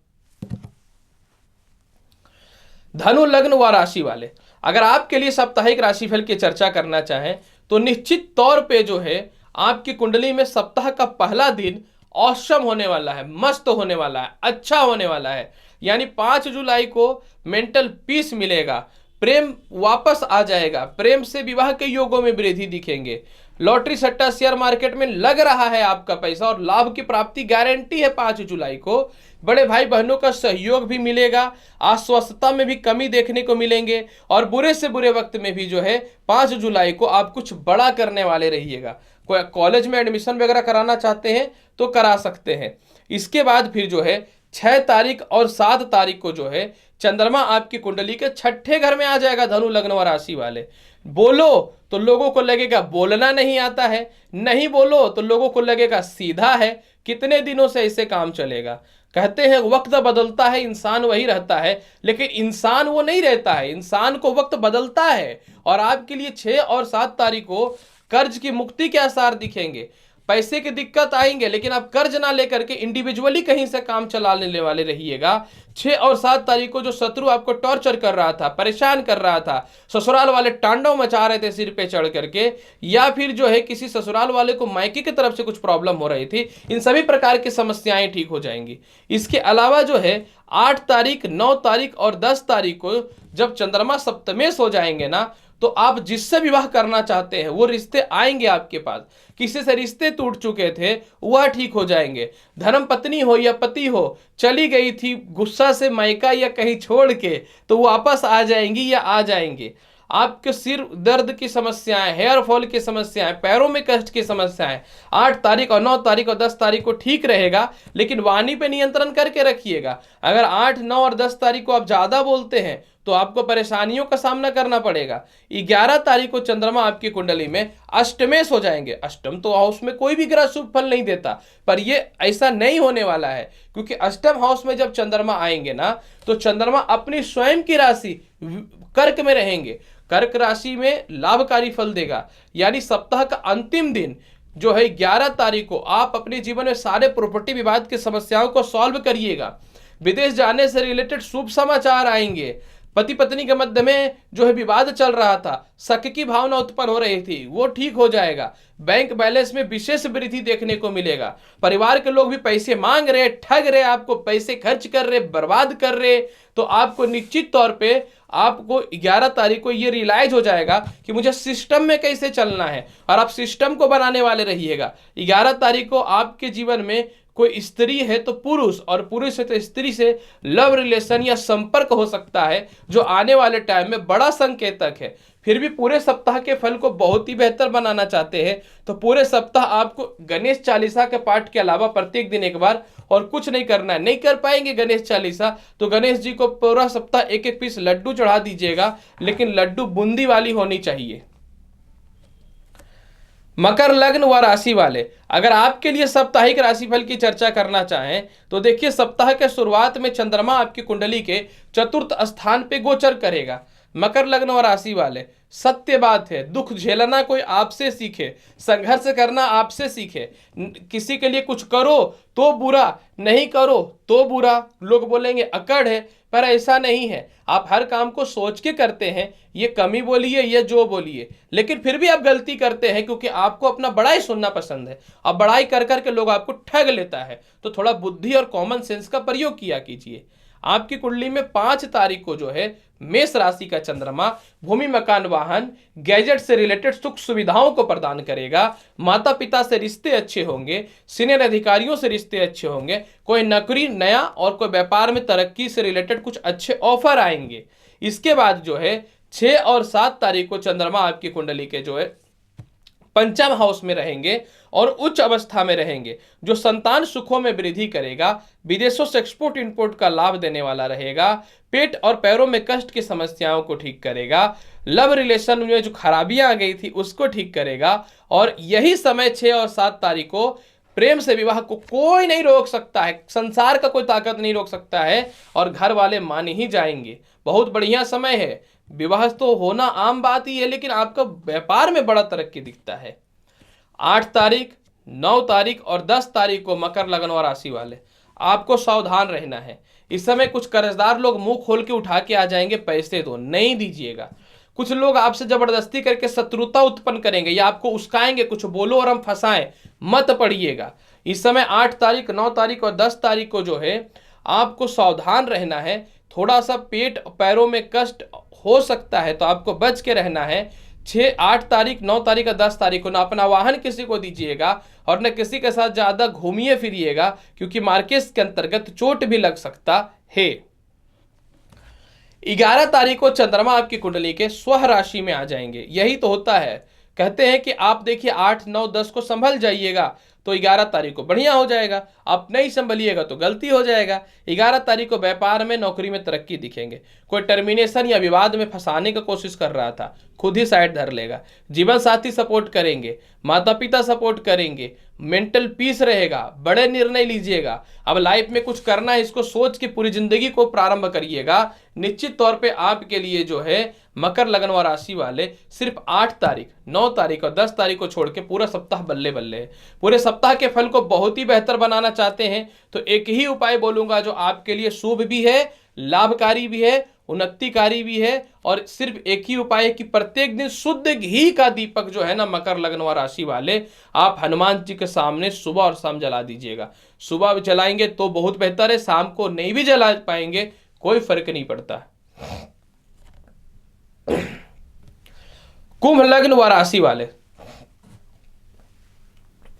धनु लग्न व राशि वाले, अगर आपके लिए साप्ताहिक राशिफल की चर्चा करना चाहें तो निश्चित तौर पे जो है आपकी कुंडली में सप्ताह का पहला दिन औसम होने वाला है, मस्त होने वाला है, अच्छा होने वाला है। यानी 5 जुलाई को मेंटल पीस मिलेगा, प्रेम वापस आ जाएगा, प्रेम से विवाह के योगों में वृद्धि दिखेंगे, लॉटरी सट्टा शेयर मार्केट में लग रहा है आपका पैसा और लाभ की प्राप्ति गारंटी है 5 जुलाई को। बड़े भाई बहनों का सहयोग भी मिलेगा, अस्वस्थता में भी कमी देखने को मिलेंगे और बुरे से बुरे वक्त में भी जो है 5 जुलाई को आप कुछ बड़ा करने वाले रहिएगा। कोई कॉलेज में एडमिशन वगैरह कराना चाहते हैं तो करा सकते हैं। इसके बाद फिर जो है 6 तारीख और 7 तारीख को जो है चंद्रमा आपकी कुंडली के 6ठे घर में आ जाएगा। धनु लग्न व राशि वाले, बोलो तो लोगों को लगेगा बोलना नहीं आता है, नहीं बोलो तो लोगों को लगेगा सीधा है। कितने दिनों से ऐसे काम चलेगा? कहते हैं वक्त बदलता है, इंसान वही रहता है, लेकिन इंसान वो नहीं रहता है, इंसान को वक्त बदलता है। और आपके लिए 6 और 7 तारीख को कर्ज की मुक्ति के आसार दिखेंगे। पैसे की दिक्कत आएंगे लेकिन आप कर्ज ना लेकर के इंडिविजुअली कहीं से काम चला लेने वाले रहिएगा। 6 और 7 तारीख को जो शत्रु आपको टॉर्चर कर रहा था, परेशान कर रहा था, ससुराल वाले तांडव मचा रहे थे सिर पे चढ़ करके, या फिर जो है किसी ससुराल वाले को मायके की तरफ से कुछ प्रॉब्लम हो रही थी, इन सभी प्रकार की समस्याएं ठीक हो जाएंगी। इसके अलावा जो है 8 तारीख, 9 तारीख और 10 तारीख को जब चंद्रमा सप्तमेश हो जाएंगे ना, तो आप जिससे विवाह करना चाहते हैं वो रिश्ते आएंगे आपके पास। किसी से रिश्ते टूट चुके थे वह ठीक हो जाएंगे। धर्म पत्नी हो या पति हो, चली गई थी गुस्सा से मायका या कहीं छोड़ के, तो वापस आ जाएंगी या आ जाएंगे। आपके सिर दर्द की समस्याएं, हेयर फॉल की समस्याएं, पैरों में कष्ट की समस्याएं 8 तारीख और 9 तारीख और 10 तारीख को ठीक रहेगा, लेकिन वाणी पे नियंत्रण करके रखिएगा। अगर 8, 9 और 10 तारीख को आप ज्यादा बोलते हैं तो आपको परेशानियों का सामना करना पड़ेगा। 11 तारीख को चंद्रमा आपकी कुंडली में अष्टमेश हो जाएंगे। अष्टम तो हाउस में कोई भी ग्रह शुभ फल नहीं देता, पर ये ऐसा नहीं होने वाला है, क्योंकि अष्टम हाउस में जब चंद्रमा आएंगे ना, तो चंद्रमा अपनी स्वयं की राशि कर्क में रहेंगे। कर्क राशि में लाभकारी फल देगा। यानी सप्ताह का अंतिम दिन जो है 11 तारीख को आप अपने जीवन में सारे प्रॉपर्टी विवाद की समस्याओं को सॉल्व करिएगा। विदेश जाने से रिलेटेड शुभ समाचार आएंगे। पति पत्नी के मध्य में जो है विवाद चल रहा था, शक की भावना उत्पन्न हो रही थी, वो ठीक हो जाएगा। बैंक बैलेंस में विशेष वृद्धि देखने को मिलेगा। परिवार के लोग भी पैसे मांग रहे, ठग रहे, आपको पैसे खर्च कर रहे, बर्बाद कर रहे, तो आपको निश्चित तौर पे आपको 11 तारीख को ये रियलाइज हो जाएगा कि मुझे सिस्टम में कैसे चलना है, और आप सिस्टम को बनाने वाले रहिएगा। 11 तारीख को आपके जीवन में कोई स्त्री है तो पुरुष, और पुरुष है तो स्त्री से लव रिलेशन या संपर्क हो सकता है, जो आने वाले टाइम में बड़ा संकेतक है। फिर भी पूरे सप्ताह के फल को बहुत ही बेहतर बनाना चाहते हैं तो पूरे सप्ताह आपको गणेश चालीसा के पाठ के अलावा प्रत्येक दिन एक बार और कुछ नहीं करना है। नहीं कर पाएंगे गणेश चालीसा तो गणेश जी को पूरा सप्ताह एक एक पीस लड्डू चढ़ा दीजिएगा, लेकिन लड्डू बूंदी वाली होनी चाहिए। मकर लग्न व राशि वाले, अगर आपके लिए साप्ताहिक राशिफल की चर्चा करना चाहें तो देखिए, सप्ताह के शुरुआत में चंद्रमा आपकी कुंडली के 4th स्थान पे गोचर करेगा। मकर लग्न और राशि वाले, सत्य बात है, दुख झेलना कोई आपसे सीखे, संघर्ष करना आपसे सीखे। किसी के लिए कुछ करो तो बुरा, नहीं करो तो बुरा, लोग बोलेंगे अकड़ है, पर ऐसा नहीं है। आप हर काम को सोच के करते हैं, ये कमी बोलिए या जो बोलिए, लेकिन फिर भी आप गलती करते हैं क्योंकि आपको अपना बड़ाई सुनना पसंद है। अब बड़ाई कर करके लोग आपको ठग लेता है, तो थोड़ा बुद्धि और कॉमन सेंस का प्रयोग किया कीजिए। आपकी कुंडली में 5 तारीख को जो है मेष राशि का चंद्रमा भूमि मकान वाहन गैजेट से रिलेटेड सुख सुविधाओं को प्रदान करेगा। माता पिता से रिश्ते अच्छे होंगे, सीनियर अधिकारियों से रिश्ते अच्छे होंगे, कोई नौकरी नया और कोई व्यापार में तरक्की से रिलेटेड कुछ अच्छे ऑफर आएंगे। इसके बाद जो है 6 और 7 तारीख को चंद्रमा आपकी कुंडली के जो है पंचम हाउस में रहेंगे और उच्च अवस्था में रहेंगे, जो संतान सुखों में वृद्धि करेगा, विदेशों से एक्सपोर्ट इंपोर्ट का लाभ देने वाला रहेगा, पेट और पैरों में कष्ट की समस्याओं को ठीक करेगा, लव रिलेशन में जो खराबियां आ गई थी उसको ठीक करेगा। और यही समय 6 और 7 तारीख को प्रेम से विवाह को कोई नहीं रोक सकता है, संसार का कोई ताकत नहीं रोक सकता है और घर वाले मान ही जाएंगे। बहुत बढ़िया समय है, विवाह तो होना आम बात ही है, लेकिन आपका व्यापार में बड़ा तरक्की दिखता है। 8 तारीख 9 तारीख और 10 तारीख को मकर लगन और राशि वाले आपको सावधान रहना है। इस समय कुछ कर्जदार लोग मुंह खोल के उठा के आ जाएंगे, पैसे दो, नहीं दीजिएगा। कुछ लोग आपसे जबरदस्ती करके शत्रुता उत्पन्न करेंगे या आपको उस्काएंगे, कुछ बोलो और हम फंसाएं, मत पड़िएगा। इस समय 8 तारीख 9 तारीख और 10 तारीख को जो है आपको सावधान रहना है। थोड़ा सा पेट पैरों में कष्ट हो सकता है तो आपको बच के रहना है। 6 8 तारीख 9 तारीख और 10 तारीख को ना अपना वाहन किसी को दीजिएगा और न किसी के साथ ज्यादा घूमिए फिरिएगा, क्योंकि मार्केट के अंतर्गत चोट भी लग सकता है। 11 तारीख को चंद्रमा आपकी कुंडली के स्व राशि में आ जाएंगे। यही तो होता है, कहते हैं कि आप देखिए 8 9 10 को संभल जाइएगा तो 11 तारीख को बढ़िया हो जाएगा, आप नहीं संभलिएगा तो गलती हो जाएगा। 11 तारीख को व्यापार में नौकरी में तरक्की दिखेंगे। कोई टर्मिनेशन या विवाद में फंसाने की कोशिश कर रहा था, खुद ही साइड धर लेगा। जीवन साथी सपोर्ट करेंगे, माता पिता सपोर्ट करेंगे, मेंटल पीस रहेगा, बड़े निर्णय लीजिएगा। अब लाइफ में कुछ करना है, इसको सोच के पूरी जिंदगी को प्रारंभ करिएगा। निश्चित तौर पे आपके लिए जो है मकर लगन व राशि वाले सिर्फ 8 तारीख 9 तारीख और 10 तारीख को छोड़ के पूरा सप्ताह बल्ले बल्ले है। पूरे सप्ताह के फल को बहुत ही बेहतर बनाना चाहते हैं तो एक ही उपाय बोलूंगा जो आपके लिए शुभ भी है, लाभकारी भी है, उन्नतिकारी भी है। और सिर्फ एक ही उपाय है कि प्रत्येक दिन शुद्ध घी का दीपक जो है ना मकर लगन व राशि वाले आप हनुमान जी के सामने सुबह और शाम जला दीजिएगा। सुबह जलाएंगे तो बहुत बेहतर है, शाम को नहीं भी जला पाएंगे कोई फर्क नहीं पड़ता। कुंभ लग्न व राशि वाले,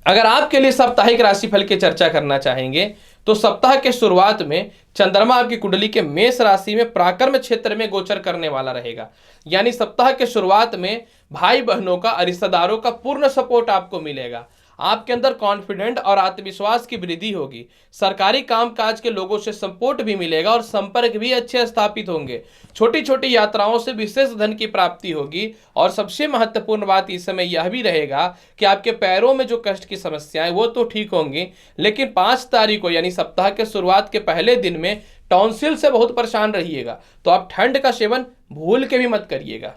अगर आपके लिए साप्ताहिक राशिफल की चर्चा करना चाहेंगे तो सप्ताह के शुरुआत में चंद्रमा आपकी कुंडली के मेष राशि में पराक्रम क्षेत्र में गोचर करने वाला रहेगा। यानी सप्ताह के शुरुआत में भाई बहनों का, रिश्तेदारों का पूर्ण सपोर्ट आपको मिलेगा। आपके अंदर कॉन्फिडेंट और आत्मविश्वास की वृद्धि होगी। सरकारी कामकाज के लोगों से सपोर्ट भी मिलेगा और संपर्क भी अच्छे स्थापित होंगे। छोटी छोटी यात्राओं से विशेष धन की प्राप्ति होगी। और सबसे महत्वपूर्ण बात इस समय यह भी रहेगा कि आपके पैरों में जो कष्ट की समस्याएं वो तो ठीक होंगी, लेकिन 5 तारीख को यानी सप्ताह के शुरुआत के पहले दिन में टॉन्सिल से बहुत परेशान रहिएगा, तो आप ठंड का सेवन भूल के भी मत करिएगा।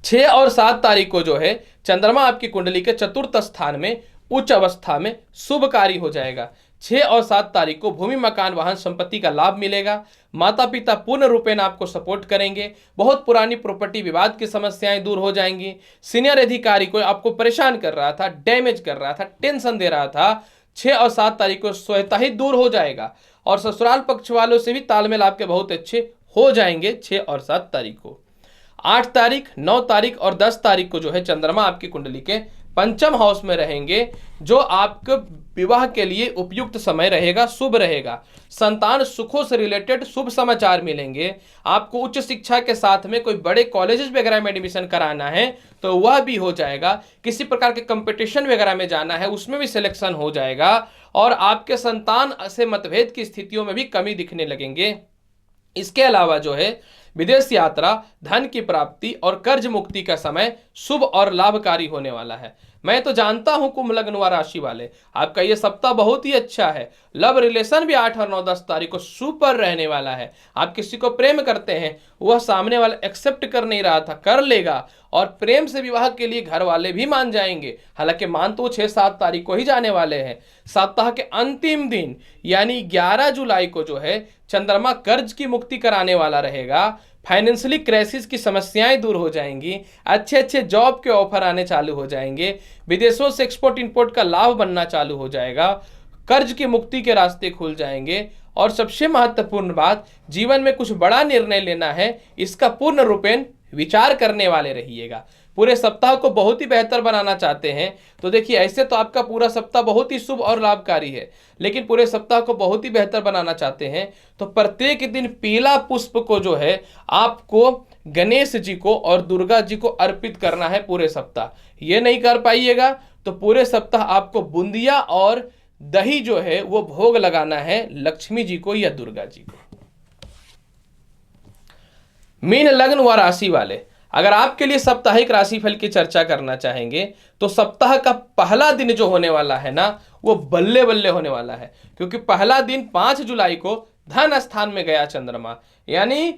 6 और 7 तारीख को जो है चंद्रमा आपकी कुंडली के चतुर्थ स्थान में उच्च अवस्था में शुभकारी हो जाएगा। 6 और 7 तारीख को भूमि मकान वाहन संपत्ति का लाभ मिलेगा। माता पिता पूर्ण रूपेण आपको सपोर्ट करेंगे। बहुत पुरानी प्रॉपर्टी विवाद की समस्याएं दूर हो जाएंगी। सीनियर अधिकारी को आपको परेशान कर रहा था, डैमेज कर रहा था, टेंशन दे रहा था, 6 और 7 तारीख को स्वतः ही दूर हो जाएगा। और ससुराल पक्ष वालों से भी तालमेल आपके बहुत अच्छे हो जाएंगे 6 और 7 तारीख को। 8 तारीख 9 तारीख और 10 तारीख को जो है चंद्रमा आपकी कुंडली के पंचम हाउस में रहेंगे, जो आपके विवाह के लिए उपयुक्त समय रहेगा, शुभ रहेगा। संतान सुखों से रिलेटेड शुभ समाचार मिलेंगे। आपको उच्च शिक्षा के साथ में कोई बड़े कॉलेजेस वगैरह में एडमिशन कराना है तो वह भी हो जाएगा। किसी प्रकार के कंपटीशन वगैरह में जाना है उसमें भी सिलेक्शन हो जाएगा। और आपके संतान से मतभेद की स्थितियों में भी कमी दिखने लगेंगे। इसके अलावा जो है विदेश यात्रा, धन की प्राप्ति और कर्ज मुक्ति का समय शुभ और लाभकारी होने वाला है। मैं तो जानता हूं कुंभ लग्न व राशि वाले, आपका ये सप्ताह बहुत ही अच्छा है। लव रिलेशन भी 8 और 9 10 तारीख को सुपर रहने वाला है। आप किसी को प्रेम करते हैं, वह सामने वाला एक्सेप्ट कर नहीं रहा था, कर लेगा। और प्रेम से विवाह के लिए घर वाले भी मान जाएंगे। हालांकि मान तो 6-7 तारीख को ही जाने वाले हैं। सप्ताह के अंतिम दिन यानी 11 जुलाई को जो है चंद्रमा कर्ज की मुक्ति कराने वाला रहेगा। फाइनेंशियली क्राइसिस की समस्याएं दूर हो जाएंगी। अच्छे अच्छे जॉब के ऑफर आने चालू हो जाएंगे। विदेशों से एक्सपोर्ट इंपोर्ट का लाभ बनना चालू हो जाएगा। कर्ज की मुक्ति के रास्ते खुल जाएंगे और सबसे महत्वपूर्ण बात, जीवन में कुछ बड़ा निर्णय लेना है, इसका पूर्ण रूपेण विचार करने वाले रहिएगा। पूरे सप्ताह को बहुत ही बेहतर बनाना चाहते हैं तो देखिए, ऐसे तो आपका पूरा सप्ताह बहुत ही शुभ और लाभकारी है, लेकिन पूरे सप्ताह को बहुत ही बेहतर बनाना चाहते हैं तो प्रत्येक दिन पीला पुष्प को जो है आपको गणेश जी को और दुर्गा जी को अर्पित करना है पूरे सप्ताह। ये नहीं कर पाइएगा तो पूरे सप्ताह आपको बूंदिया और दही जो है वो भोग लगाना है लक्ष्मी जी को या दुर्गा जी को। मीन लग्न व राशि वाले, अगर आपके लिए साप्ताहिक राशिफल की चर्चा करना चाहेंगे तो सप्ताह का पहला दिन जो होने वाला है ना, वो बल्ले बल्ले होने वाला है, क्योंकि पहला दिन 5 जुलाई को धन स्थान में गया चंद्रमा, यानी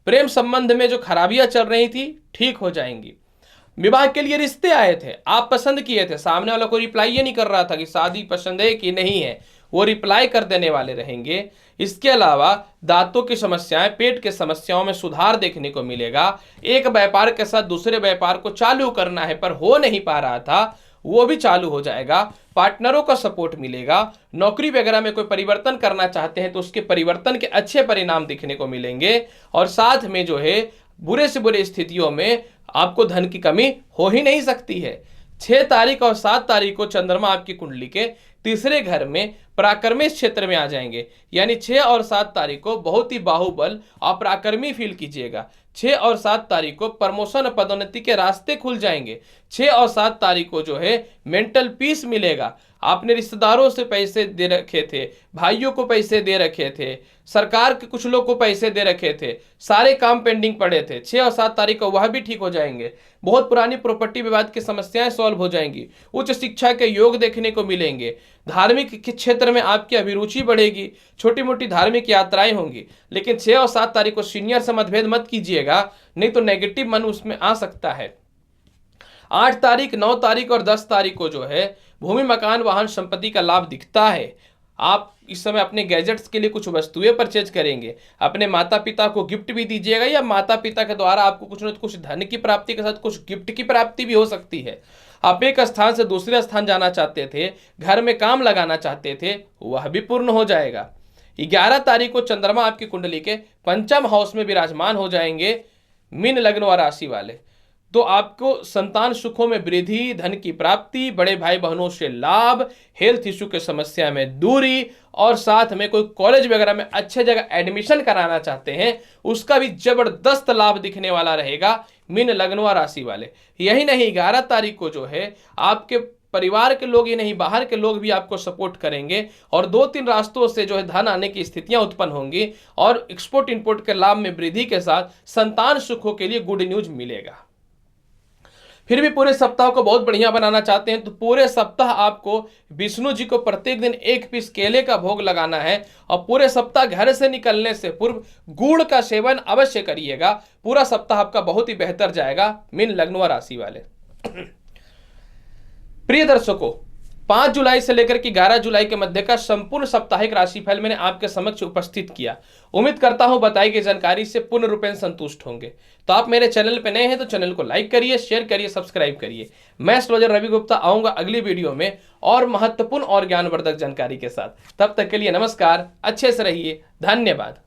प्रेम संबंध में जो खराबियां चल रही थी ठीक हो जाएंगी। विवाह के लिए रिश्ते आए थे, आप पसंद किए थे, सामने वाला को रिप्लाई ये नहीं कर रहा था कि शादी पसंद है कि नहीं है, वो रिप्लाई कर देने वाले रहेंगे। इसके अलावा दांतों की समस्याएं, पेट के समस्याओं में सुधार देखने को मिलेगा। एक व्यापार के साथ दूसरे व्यापार को चालू करना है पर हो नहीं पा रहा था, वो भी चालू हो जाएगा। पार्टनरों का सपोर्ट मिलेगा। नौकरी वगैरह में कोई परिवर्तन करना चाहते हैं तो उसके परिवर्तन के अच्छे परिणाम दिखने को मिलेंगे। और साथ में जो है बुरे से बुरे स्थितियों में आपको धन की कमी हो ही नहीं सकती है। 6 तारीख और 7 तारीख को चंद्रमा आपकी कुंडली के तीसरे घर में पराक्रमी क्षेत्र में आ जाएंगे, यानी 6 और 7 तारीख को बहुत ही बाहुबल और पराक्रमी फील कीजिएगा। 6 और 7 तारीख को प्रमोशन और पदोन्नति के रास्ते खुल जाएंगे। 6 और 7 तारीख को जो है मेंटल पीस मिलेगा। आपने रिश्तेदारों से पैसे दे रखे थे, भाइयों को पैसे दे रखे थे, सरकार के कुछ लोग को पैसे दे रखे थे, सारे काम पेंडिंग पड़े थे, 6 और 7 तारीख को वह भी ठीक हो जाएंगे। बहुत पुरानी प्रॉपर्टी विवाद की समस्याएं सॉल्व हो जाएंगी। उच्च शिक्षा के योग देखने को मिलेंगे। धार्मिक के क्षेत्र में आपकी अभिरुचि बढ़ेगी। छोटी मोटी धार्मिक यात्राएं होंगी। लेकिन 6 और 7 तारीख को सीनियर से मतभेद मत कीजिएगा, नहीं तो नेगेटिव मन उसमें आ सकता है। 8 तारीख, 9 तारीख और 10 तारीख को जो है भूमि, मकान, वाहन, संपत्ति का लाभ दिखता है। आप इस समय अपने गैजेट्स के लिए कुछ वस्तुएं परचेज करेंगे। अपने माता पिता को गिफ्ट भी दीजिएगा या माता पिता के द्वारा आपको कुछ न कुछ धन की प्राप्ति के साथ कुछ गिफ्ट की प्राप्ति भी हो सकती है। आप एक स्थान से दूसरे स्थान जाना चाहते थे, घर में काम लगाना चाहते थे, वह भी पूर्ण हो जाएगा। 11 तारीख को चंद्रमा आपकी कुंडली के पंचम हाउस में विराजमान हो जाएंगे मीन लग्न व राशि वाले, तो आपको संतान सुखों में वृद्धि, धन की प्राप्ति, बड़े भाई बहनों से लाभ, हेल्थ इश्यू के समस्या में दूरी, और साथ में कोई कॉलेज वगैरह में अच्छे जगह एडमिशन कराना चाहते हैं उसका भी जबरदस्त लाभ दिखने वाला रहेगा मीन लग्न व राशि वाले। यही नहीं, 11 तारीख को जो है आपके परिवार के लोग ही नहीं, बाहर के लोग भी आपको सपोर्ट करेंगे और 2-3 रास्तों से जो है धन आने की स्थितियां उत्पन्न होंगी और एक्सपोर्ट इंपोर्ट के लाभ में वृद्धि के साथ संतान सुखों के लिए गुड न्यूज मिलेगा। फिर भी पूरे सप्ताह को बहुत बढ़िया बनाना चाहते हैं तो पूरे सप्ताह आपको विष्णु जी को प्रत्येक दिन 1 पीस केले का भोग लगाना है और पूरे सप्ताह घर से निकलने से पूर्व गुड़ का सेवन अवश्य करिएगा। पूरा सप्ताह आपका बहुत ही बेहतर जाएगा मीन लग्न व राशि वाले। प्रिय दर्शकों, 5 जुलाई से लेकर के 11 जुलाई के मध्य का संपूर्ण साप्ताहिक राशिफल मैंने आपके समक्ष उपस्थित किया। उम्मीद करता हूं बताई गई जानकारी से पूर्ण रूपेण संतुष्ट होंगे। तो आप मेरे चैनल पर नए हैं तो चैनल को लाइक करिए, शेयर करिए, सब्सक्राइब करिए। मैं एस्ट्रोलॉजर रवि गुप्ता आऊंगा अगली वीडियो में और महत्वपूर्ण और ज्ञानवर्धक जानकारी के साथ। तब तक के लिए नमस्कार, अच्छे से रहिए, धन्यवाद।